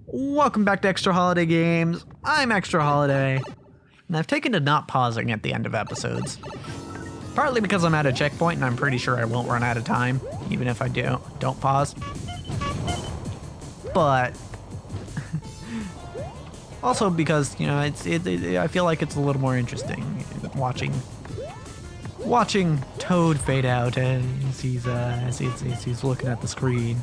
Welcome back to Extra Holiday Games. I'm Extra Holiday, and I've taken to not pausing at the end of episodes. Partly because I'm at a checkpoint and I'm pretty sure I won't run out of time, even if I don't pause. But also because, you know, I feel like it's a little more interesting watching Toad fade out as he's looking at the screen,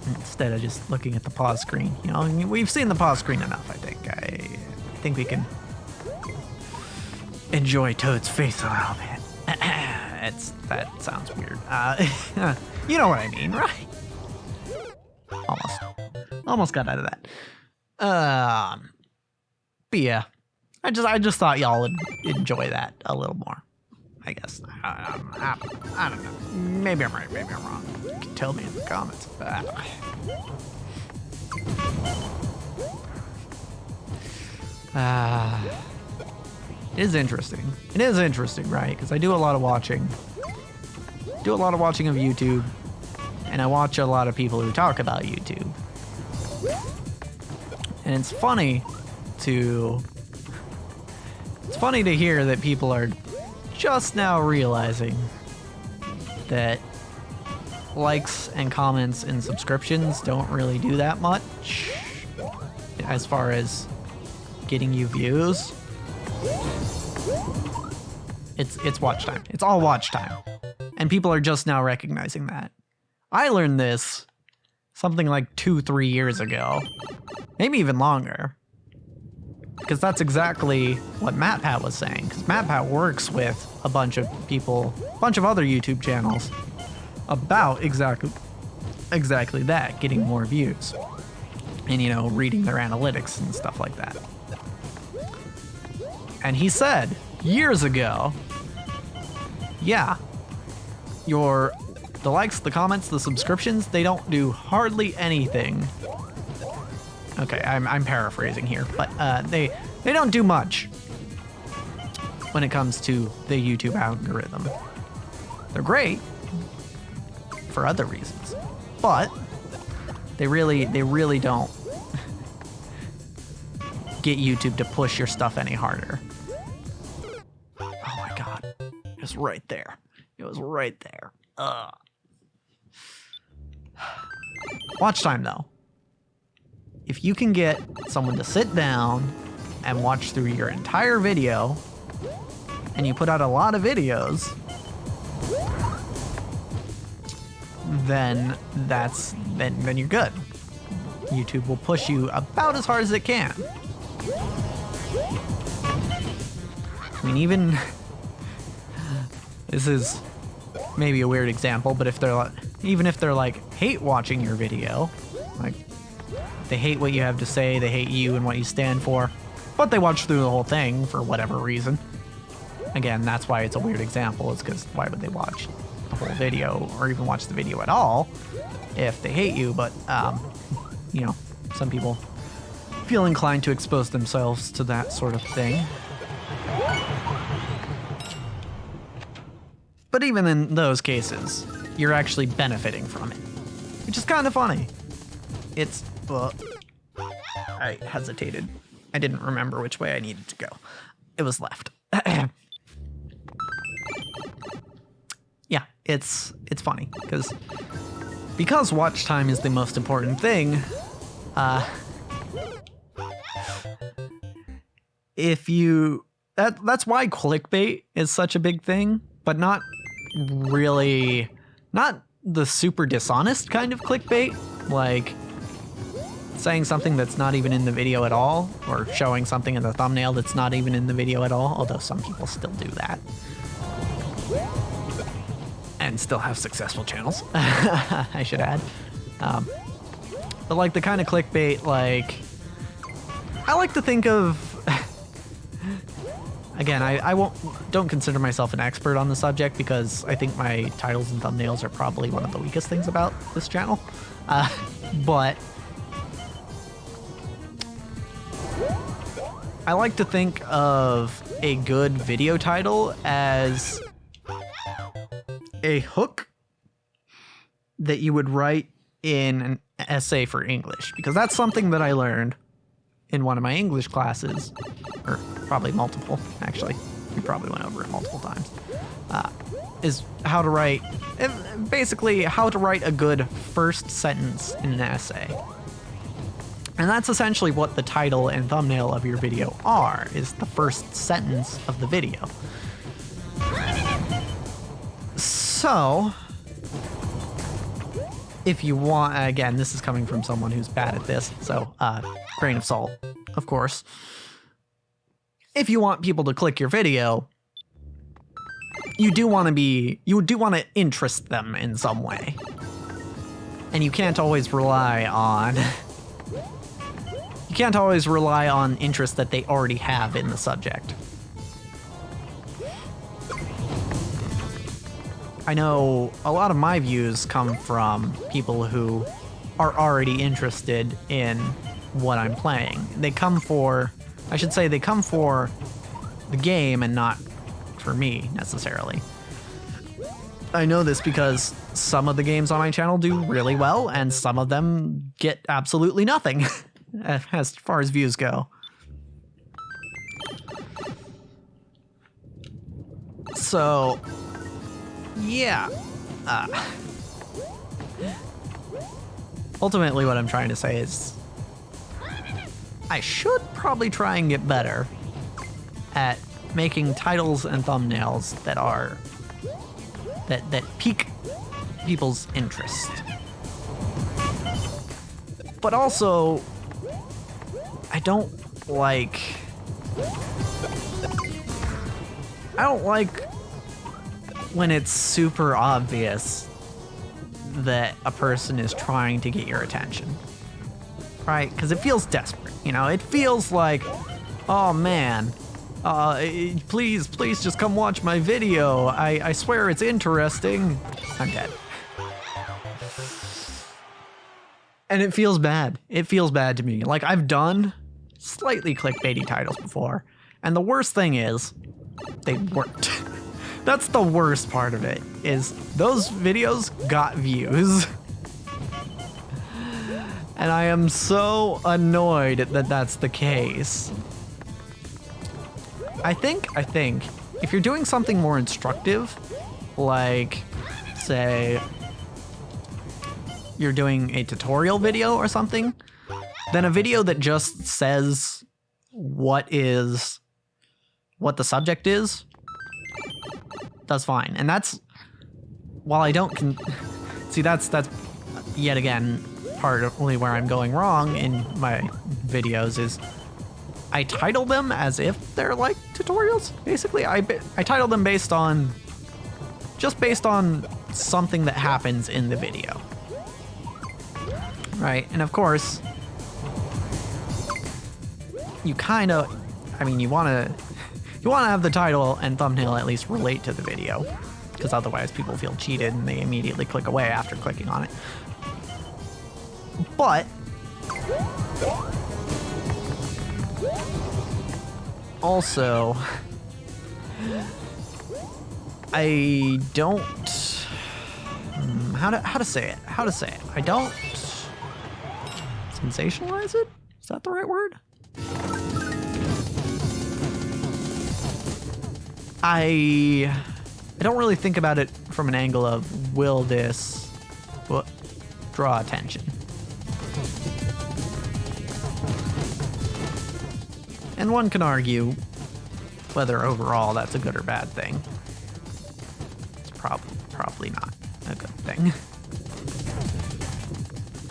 instead of just looking at the pause screen. You know, we've seen the pause screen enough, I think. I think we can enjoy Toad's face a little bit. That sounds weird. You know what I mean, right? Almost got out of that. But yeah, I just thought y'all would enjoy that a little more, I guess. I don't know. Maybe I'm right, maybe I'm wrong. You can tell me in the comments. It is interesting. It is interesting, right? Because I do a lot of watching. Do a lot of watching of YouTube, and I watch a lot of people who talk about YouTube. And it's funny to hear that people are just now realizing that likes and comments and subscriptions don't really do that much as far as getting you views. It's watch time. It's all watch time. And people are just now recognizing that. I learned this something like 2-3 years ago, maybe even longer. Because that's exactly what MatPat was saying. Because MatPat works with a bunch of people, a bunch of other YouTube channels about exactly that, getting more views. And, you know, reading their analytics and stuff like that. And he said years ago, yeah, the likes, the comments, the subscriptions, they don't do hardly anything. Okay, I'm paraphrasing here, but they don't do much when it comes to the YouTube algorithm. They're great for other reasons, but they really don't get YouTube to push your stuff any harder. Oh my god, it was right there. It was right there. Watch time though. If you can get someone to sit down and watch through your entire video, and you put out a lot of videos, then you're good. YouTube will push you about as hard as it can. I mean, even this is maybe a weird example, but if they're like hate watching your video, like they hate what you have to say, they hate you and what you stand for, but they watch through the whole thing for whatever reason. Again, that's why it's a weird example, is because why would they watch the whole video or even watch the video at all if they hate you? But, you know, some people feel inclined to expose themselves to that sort of thing. But even in those cases, you're actually benefiting from it, which is kind of funny. It's, I hesitated. I didn't remember which way I needed to go. It was left. Yeah, it's funny because watch time is the most important thing. That's why clickbait is such a big thing, but not the super dishonest kind of clickbait, like saying something that's not even in the video at all, or showing something in the thumbnail that's not even in the video at all, although some people still do that. And still have successful channels, I should add. But like the kind of clickbait, like, I like to think of, again, I don't consider myself an expert on the subject because I think my titles and thumbnails are probably one of the weakest things about this channel. But I like to think of a good video title as a hook that you would write in an essay for English, because that's something that I learned in one of my English classes, or probably multiple, actually. We probably went over it multiple times. Is how to write, basically how to write a good first sentence in an essay. And that's essentially what the title and thumbnail of your video are, is the first sentence of the video. So, if you want, again, this is coming from someone who's bad at this, so grain of salt, of course. If you want people to click your video, you do want to interest them in some way. And you can't always rely on interest that they already have in the subject. I know a lot of my views come from people who are already interested in what I'm playing. They come for the game and not for me, necessarily. I know this because some of the games on my channel do really well, and some of them get absolutely nothing, as far as views go. So, yeah. Ultimately, what I'm trying to say is I should probably try and get better at making titles and thumbnails that pique people's interest. But also, I don't like when it's super obvious that a person is trying to get your attention, right? Because it feels desperate, you know? It feels like, oh man, please just come watch my video. I swear it's interesting. I'm dead. And it feels bad. It feels bad to me. Like, I've done slightly clickbaity titles before, and the worst thing is, they worked. That's the worst part of it, is those videos got views. And I am so annoyed that that's the case. I think if you're doing something more instructive, like, say, you're doing a tutorial video or something, then a video that just says what the subject is, that's fine. And that's, while I don't see, that's yet again partly where I'm going wrong in my videos, is I title them as if they're like tutorials. Basically, I title them based on something that happens in the video, right? And of course, you want to have the title and thumbnail at least relate to the video, because otherwise people feel cheated and they immediately click away after clicking on it. But also, I don't, how to say it? I don't sensationalize it? Is that the right word? I don't really think about it from an angle of, will this draw attention? And one can argue whether overall that's a good or bad thing. It's probably not a good thing.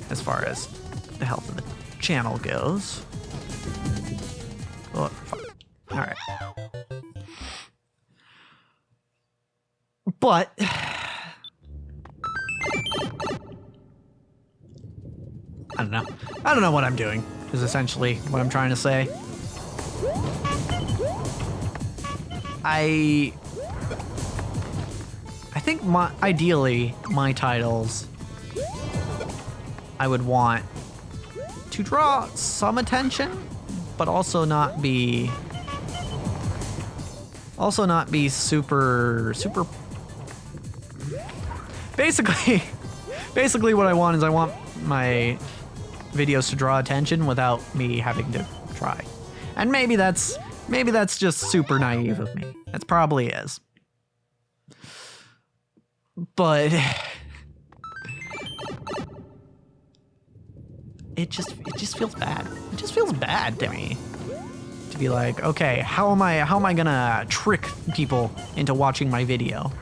As far as the health of the channel goes. Oh, alright. But I don't know what I'm doing, is essentially what I'm trying to say. I think ideally my titles, I would want to draw some attention, but also not be Basically what I want is I want my videos to draw attention without me having to try. And maybe that's just super naive of me. That probably is. But it just feels bad. It just feels bad to me. To be like, okay, how am I gonna trick people into watching my video?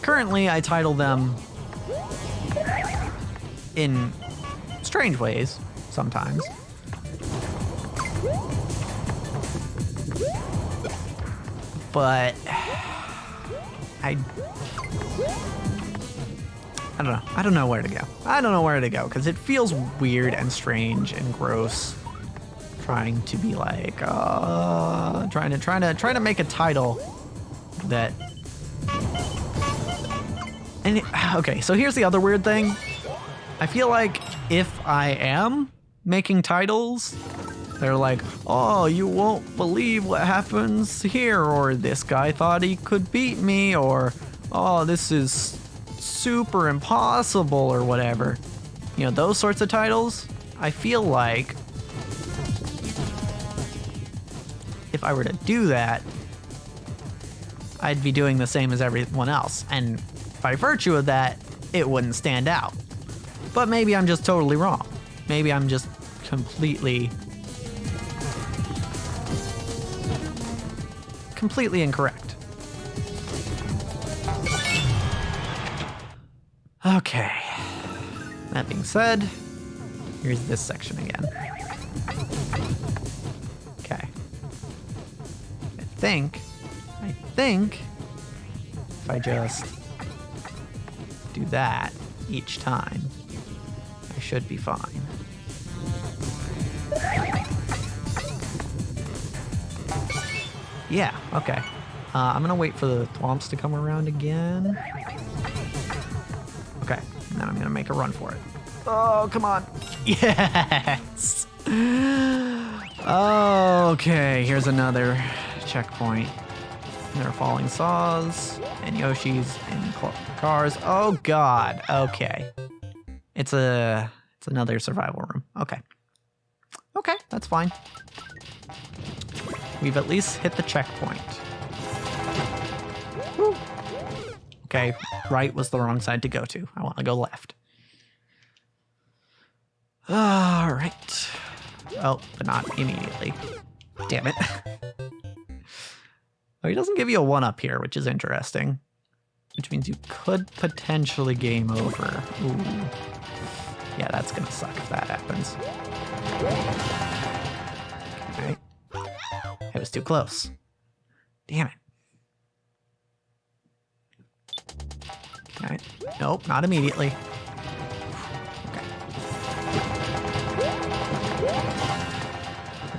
Currently I title them in strange ways sometimes. But I don't know. I don't know where to go. I don't know where to go because it feels weird and strange and gross trying to be like trying to make a title that okay, so here's the other weird thing. I feel like if I am making titles, they're like, oh, you won't believe what happens here, or this guy thought he could beat me, or oh, this is super impossible, or whatever. You know, those sorts of titles. I feel like if I were to do that, I'd be doing the same as everyone else. And by virtue of that, it wouldn't stand out. But maybe I'm just totally wrong. Maybe I'm just completely incorrect. Okay. That being said, here's this section again. Okay. I think if I just do that each time, I should be fine. Yeah, okay. I'm gonna wait for the thwomps to come around again. Okay, and then I'm gonna make a run for it. Oh, come on. Yes! Okay, here's another checkpoint. There are falling saws and Yoshis and cars. Oh God, okay. It's another survival room. Okay. Okay, that's fine. We've at least hit the checkpoint. Woo. Okay, right was the wrong side to go to. I want to go left. All right. Oh, but not immediately. Damn it. Oh, he doesn't give you a 1-up here, which is interesting. Which means you could potentially game over. Ooh. Yeah, that's gonna suck if that happens. Okay. It was too close. Damn it. Okay. Nope, not immediately. Okay.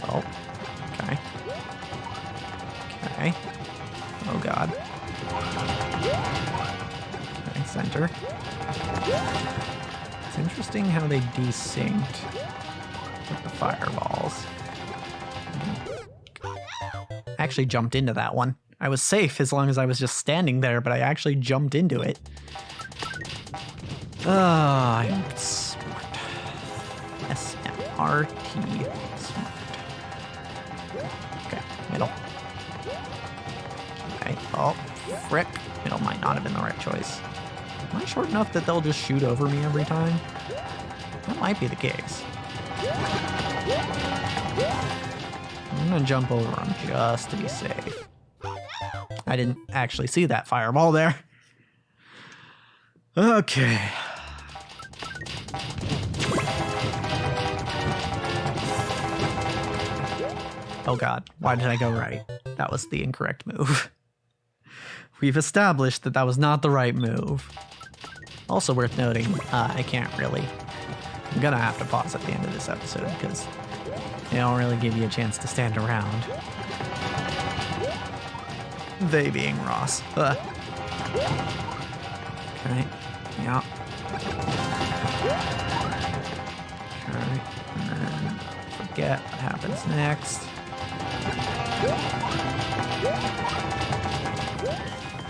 Oh. Okay. Okay. Oh God. Okay, center. It's interesting how they desynced with the fireballs. I actually jumped into that one. I was safe as long as I was just standing there, but I actually jumped into it. I'm smart. SMRT. Smart. Okay, middle. Okay, oh, frick. Middle might not have been the right choice. Am I short enough that they'll just shoot over me every time? That might be the case. I'm gonna jump over them just to be safe. I didn't actually see that fireball there. Okay. Oh God, why did I go right? That was the incorrect move. We've established that that was not the right move. Also worth noting, I can't really... I'm gonna have to pause at the end of this episode because they don't really give you a chance to stand around. They being Ross. Okay. Yeah. Okay. And then forget what happens next.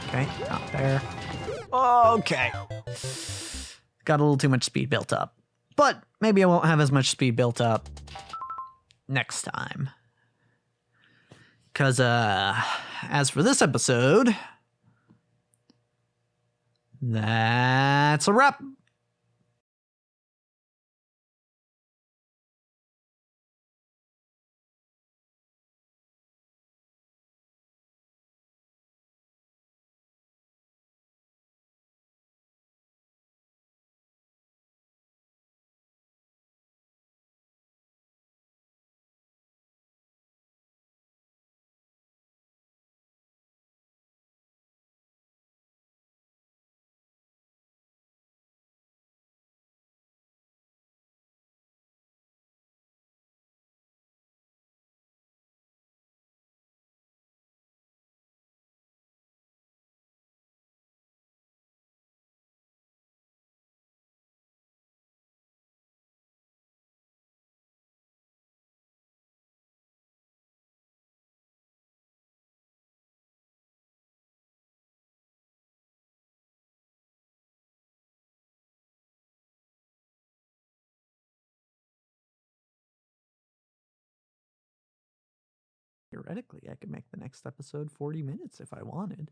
Okay, not there. Okay. Got a little too much speed built up. But maybe I won't have as much speed built up next time. Because, as for this episode, that's a wrap. Theoretically, I could make the next episode 40 minutes if I wanted.